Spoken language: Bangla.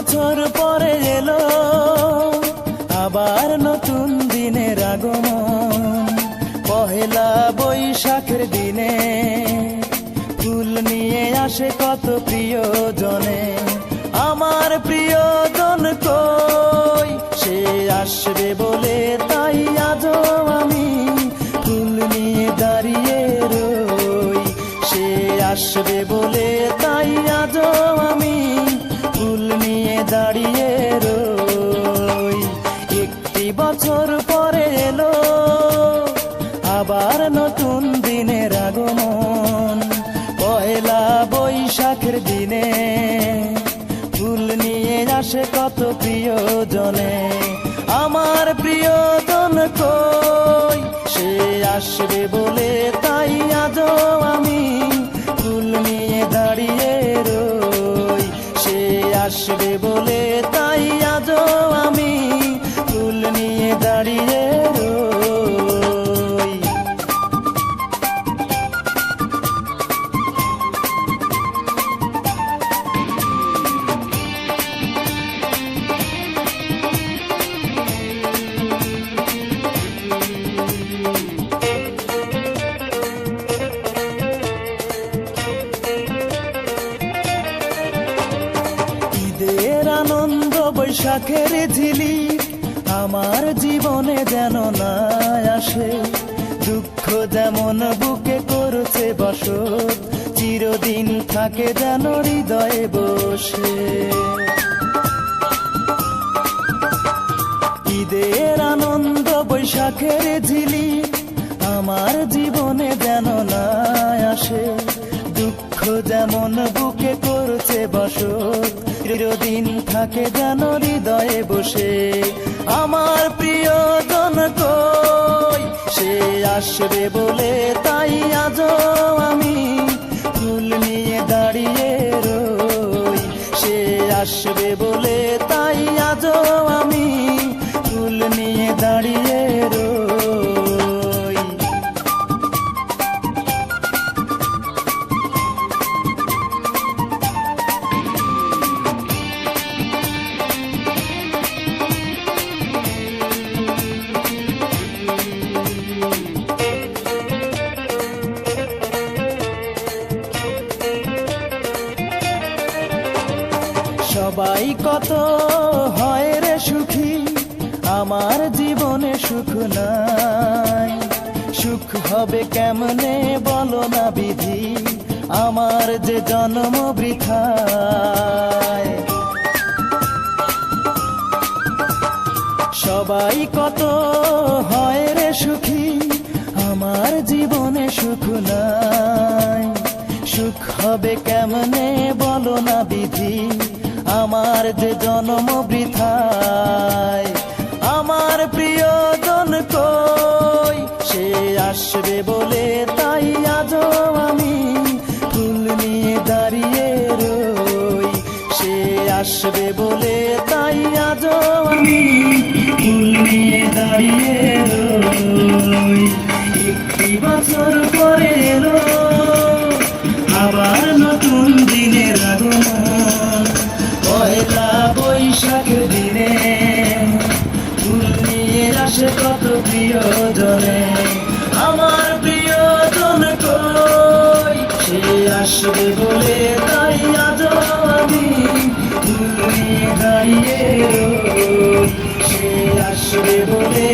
বছর পরে এলো আবার নতুন দিনের আগমন। পহেলা বৈশাখের দিনে ফুল নিয়ে আসে কত প্রিয়জনে। আমার প্রিয়জন কই, সে আসবে বলে তাই আজও আমি ফুল নিয়ে দাঁড়িয়ে রই। সে আসবে বলে তাই আজও আমি ফুল নিয়ে দাঁড়িয়ে রই। একটি বছর পরে এলো আবার নতুন দিনের আগমন। পহেলা বৈশাখের দিনে ফুল নিয়ে আসে কত প্রিয়জনে। আমার প্রিয়জন কই, সে আসবে বলে তাই আজও আমি ফুল নিয়ে দাঁড়িয়ে রই। সে আসবে বলে তাই আজও আমি ফুল নিয়ে দাঁড়িয়ে রই। ঈদের আনন্দ বৈশাখের ঝিলিক আমার জীবনে যেন না আসে। দুঃখ যেমন বুকে করছে বসত, চিরদিন থাকে যেন হৃদয়ে বসে। ঈদের আনন্দ বৈশাখের ঝিলিক আমার জীবনে যেন না আসে। দুঃখ যেমন বুকে করছে বসত, চিরদিন থাকে যেন হৃদয়ে বসে। আমার প্রিয়জন কই, সে আসবে বলে তাই আজও আমি ফুল নিয়ে দাঁড়িয়ে রই। সে আসবে বলে তাই আজও আমি ফুল নিয়ে দাঁড়িয়ে রই। সবাই কত হয় রে সুখী, আমার জীবনে সুখ নাই। সুখ হবে কেমনে বলো না বিধি, আমার যে জন্ম বৃথায়। সবাই কত হয় রে সুখী, আমার জীবনে সুখ নাই। সুখ হবে কেমনে বলো না বিধি, আমার যে জন্ম বৃথায়। আমার প্রিয়জন কই, সে আসবে বলে তাই আজও আমি ফুল নিয়ে দাঁড়িয়ে রই। সে আসবে বলে তাই আজও আমি ফুল নিয়ে দাঁড়িয়ে রই। একটি বছর পরে এলো আবার নতুন দিনের আগমন। পহেলা বৈশাখের দিনে ফুল নিয়ে আসে কত প্রিয়জনে। আমার প্রিয়জন কই, সে আসবে বলে তাই আজও আমি ফুল নিয়ে দাঁড়িয়ে রই। সে আসবে বলে